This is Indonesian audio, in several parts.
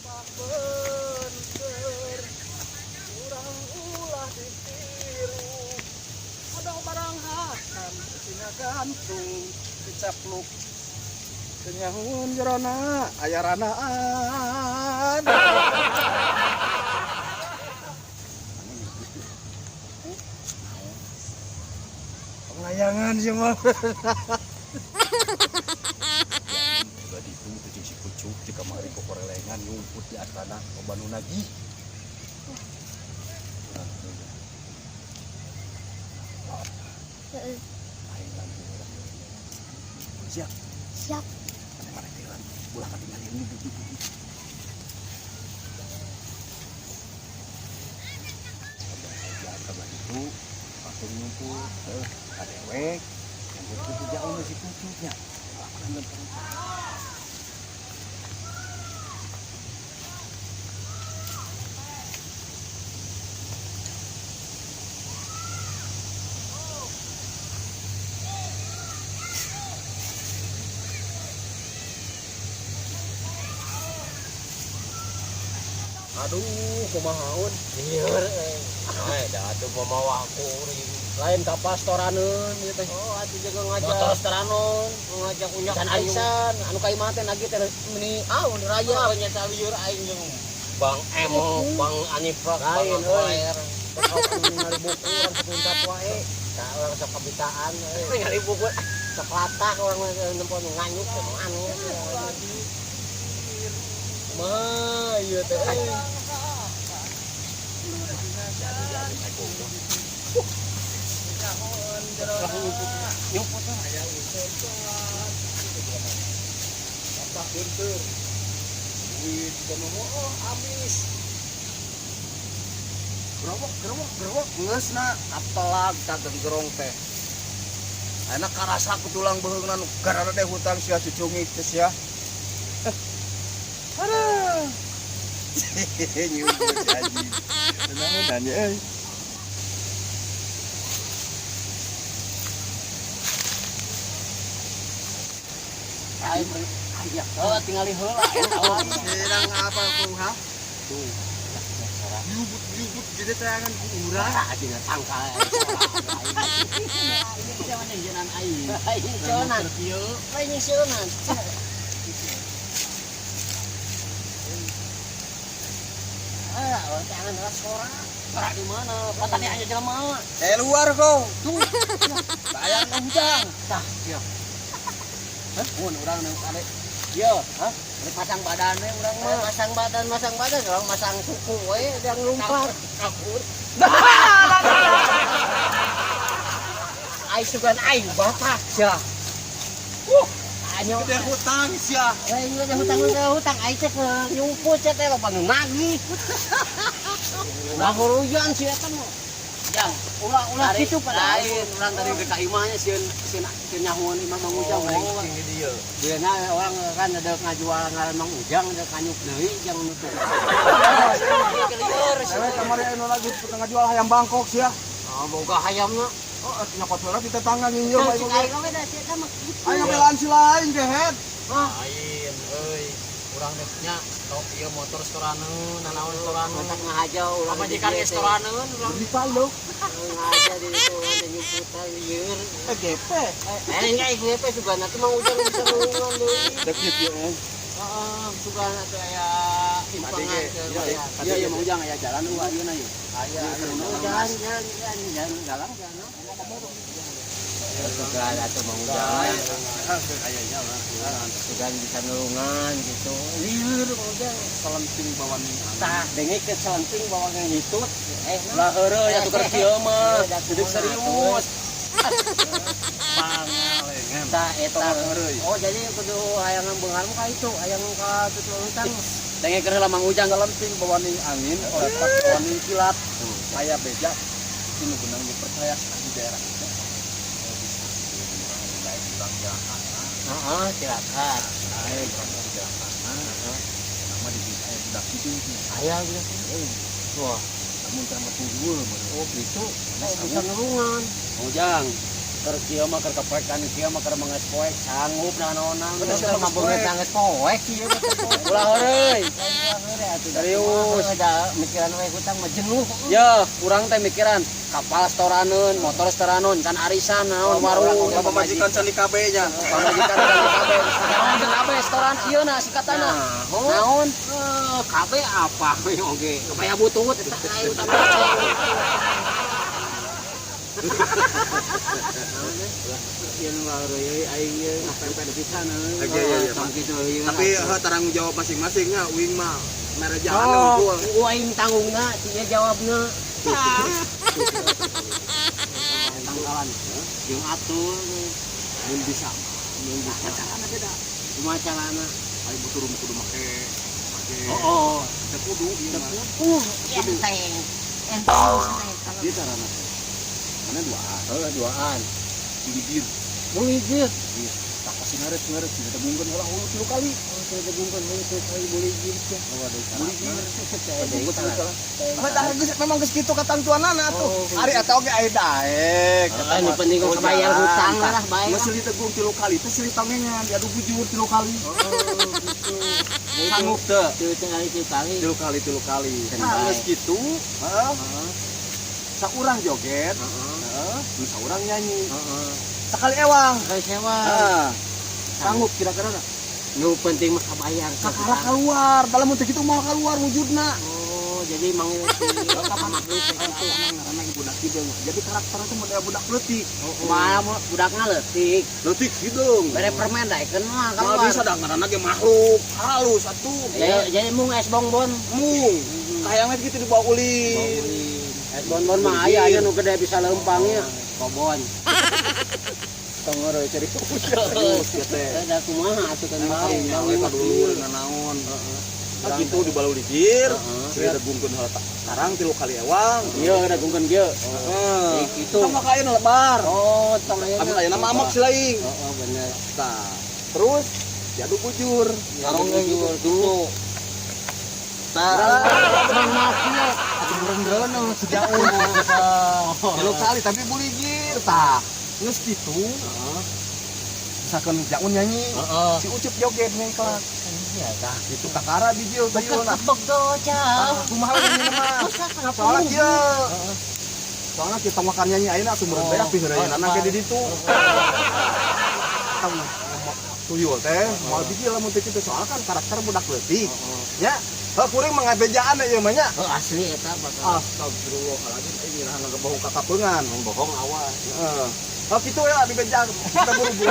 Bener, kurang ulah ditiru. Ada barang hakan, sina gantung, dicapluk. Kenyahun jerona, ayaranaan. Pengayangan sih mah. Pribadi itu kucing si kucuk di kamari kok korelengan nyumput di astana Obanu lagi. Aing lagi siap. Siap. Mana tiran, ulah ketinggalan ini duduk. Kabar itu langsung ngumpul, ada ewek, yang kucuk jauh si kucuknya. Aduh, kumahaun. Lieur dah atuh pemawa aku lain ka pastoraneun ieu teh. Oh, atuh jaga ngajak. Motor pastoraneun, ngajak unyak can arisan, anu ka imah teh nagi teh meni aun raya. Nya teh lieur aing jeung Bang Emo, Bang Anifrak, Bang Air. Kau ngali buku urang sepuntat wae. Da urang sok kabitaan euy. Ngali buku sok latak urang nempon nganyuk teh aneh. Mah, iya teh. Nyumput aya apa genteur. Duit kono amis. Gerowok geusna apelag kagem gerong teh. Enak karasa ku tulang beheungna nu gara teh hutang sia cucungik teh sia. Aduh. Nyumput janji. Tenang nanya euy. Aing aya. Oh, tinggali heula eta. Sedang apa ku ha? Tuh. Yubut jadi tayangan ku urang. Aja sangka. Ini zaman jenengan aing. Aing sonan. Aing sonan. Jangan suara. Suara di mana? Patahnya aja jelema. Luar kau. Tuh. Bayang undang. Tah, iya. Hah? Mun urang nu kade. Iya, hah? Pasang badannya urang mah. Masang badan, orang masang suku we yang lumpat. Kabur. Ai sugan aing bapak sia. Anyo Gede hutang sia. aing udah hutang aing teh nyumput teh loba nu nagih. Ulah huruyan si eta mah. Jang, ulah kitu pada lain urang dari ke imahnya sieun nyahuan Imam Mang Ujang Tinggi dia. Biasanya orang kan ada ngajual ngaran Mang Ujang ada kanyuk deui jang nutup. Saya kemarin anu lagi tengah jual ayam Bangkok sia. Ah boga hayamna. Oh, atunya kotoran di tetangga nginjau Jang bae. cik aing we da si eta mah kitu. Ayo belaan si lain gehet. Lain euy. Urang teh nya tok ieu motor restoraneun, nanaon restoraneun tak ngahajau urang majikan restoraneun urang Di Palu. ngahaja di ditu ada nyumputan lieur. GP. Enggak GP juga nanti Mang Ujang bisa ngulungan deui. Deket ya. Heeh, suka atuh aya impangan ke Iya Mang Ujang aya jalan nu ayeuna ieu. Aya jalan galang jalan. Suka atuh Mang Ujang. Aya jalan. Suka bisa nulungan gitu. Lieur Mang Ujang. Selenting bawa ning. Tah dengek ke selenting bawa ngitut. Lah heureuh ya tukar kieu mah. Duduk serius. Pangalengan. Tah eta. Heureuy. Oh jadi kudu hayangan beungar mah ka itu, hayang ka tutul utang. Dengek keur heula Mang Ujang galenting bawa ning angin, otak bawa ning kilat. Aya beja. Ini benar dipercaya di daerah itu. Heeh, silakan. Ayo nama di sini saya sudah gitu. Aya gitu. Wah, namun sama tunggul. Oh gitu. Oh bisa nulungan. Ujang, Keur kieu mah keur kepoekan kieu mah keur manges poek sanggup naon-naon. Bener, Keur mah poek. beungeut nanges poek kieu mah poek. Ulah heureuy. Serius. Ada mikiran we hutang mah jenuh. Ya, urang teh mikiran kapal setoraneun, motor setoraneun, can arisan naon warung. pamajikan candi KB nya. Pamajikan kali kabeh. Naon teh kabeh setoran ieu na sikatana. Naon? Kabe apa we oge. Kebaya butut eta aing utama. Yen mah reuy aing ye ngapempe pisan euy. Oke, iya, iya, Pak. Kitu ieu. Tapi tarang jawab masing-masingnya uing mah mere Oh, jalan unggul. aing tanggungna sia jawabna. Tanggalan jeung atur mun bisa. Mun bisa. Carana beda. Kumaha carana? Aing kudu make Oh, teh kudu ieu mah. Enteng. Ieu carana. Mana duaan. duaan. Digigir. Buligir. Tak kasih ngaret kita tebungkeun heula hulu 3 kali. Saya tegungkeun heula kali buligir teh. Memang geus kitu katangtuanana atuh. Ari eta oge aya daek. Ini penting kok bayar hutang lah bae. Geus silih tegung 3 kali teh silih tangengan diadu bujur 3 kali. Sanggup teu? Tilu kali. 3 kali. Nah, Geus kitu, heeh. Saurang joget, heeh, nu saurang nyanyi. Sekali ewang. Kali sewa. Heeh. Sanggup kira-kira na? Nu penting mah kabayar. Kakara keluar, dalam mun teh kitu moal keluar wujudna. Oh, jadi mang Karena budak hideung. Jadi karakterna teh model budak leutik. Kumaha budakna leutik. Leutik hideung. Bere permen daekeun mah Kalau keluar. bisa dangaranna ge makhluk halus atuh. Jadi mung es bonbon. Mung. Kayangna gitu dibawa ulin. Es bonbon mah aya anu gede bisa lempangnya. Kobon. Tong ngeureun cari Serius teh. Ada kumaha atuh kan Ari nyawe padulur nganaon. Nah gitu di balu dikir, cerita bungkeun heula sekarang 3 kali ewang. Iya ada gungkeun kieu. Heeh. Gitu. Tong makain lebar. Oh, tong Abi ayeuna mah amok si laing. Oh, bener. Tah. Terus diadu bujur. Sarong bujur dulu. Tah. Mafia. Atuh berendeun sejaun. 3 kali tapi buligir tah. Geus kitu. Misalkan jaun nyanyi, Heeh. si Ucup joget nyanyi kelak. Iya tah. Itu kakara bijil tuh yeuna. Jauh. Kumaha nyanyi mah? Soalnya kieu. Soalnya kita makan nyanyi ayeuna sumber teh api heureuy ge di ditu. Tong tuyul teh moal bijil lamun teh kitu soalnya kan karakter budak leutik. Nya, heuh kuring mah ngabejaan ieu mah nya. Oh, asli eta bakal. Astagfirullahaladzim, ini lah ngebohong kakapeungan. Bohong awas. Heeh. Oh gitu ya dibejak. Kita buru-buru.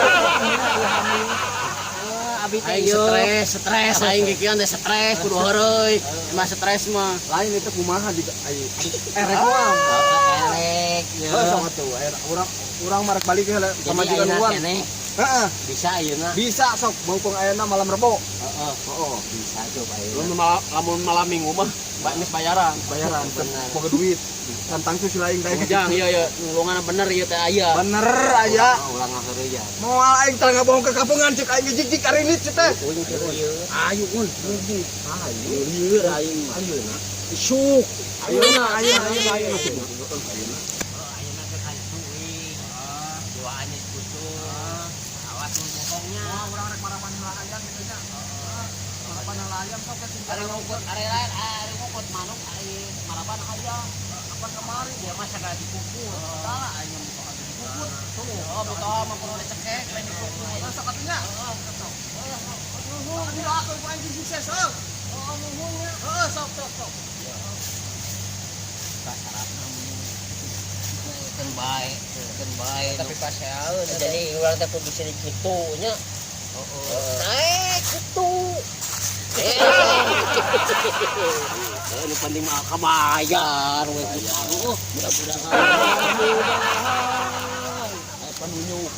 Abi teh stres aing ge kieu teh stres kudu heureuy. Emang stres mah. Lain itu kumaha juga ai. Erek mah. Erek. Heuh sama tuh. Urang marek balik ke pamajikan luan. Heeh. Bisa ayeuna. Bisa sok mumpung ayeuna malam Rebo. Heeh. Heeh. Bisa coba ayeuna. Lamun malam Minggu mah geus bayaran. Bener. Boga duit. Tantang tuh si lain daek. Ujang ieu nulungan bener ieu teh aya. Bener aya. Ulang heureuy ya. Moal aing teu ngabohong ke kapeungan cek aing jijik arinit teh. Ayo un. Ayo lieur aing. Ayeuna. Isuk. Ayeuna. Ayeuna ke kantu euy. Doanya kutu. Awas nu nyokongnya. Urang rek marapan nelayan gitu nya. Marapan nelayan sok ke Are ngukut are lain, are ngukut manuk, are marapan aja. Apa kemarin dia mah sagala dipupur. Tah aya buka dipupur. Tuh, oh buka mah kudu dicekek, lain dipupur. sok atunya. Nuhun, Dilakukan ku anjing sukses, heuh. oh nuhunnya. Heeh, sok. Kasarapna kan baik. Tapi pas saeun. Jadi urang teh kudu sini kitu nya. Naik kitu. Ini penting mah kabayar we kitu. Mudah-mudahan. Penunyuk.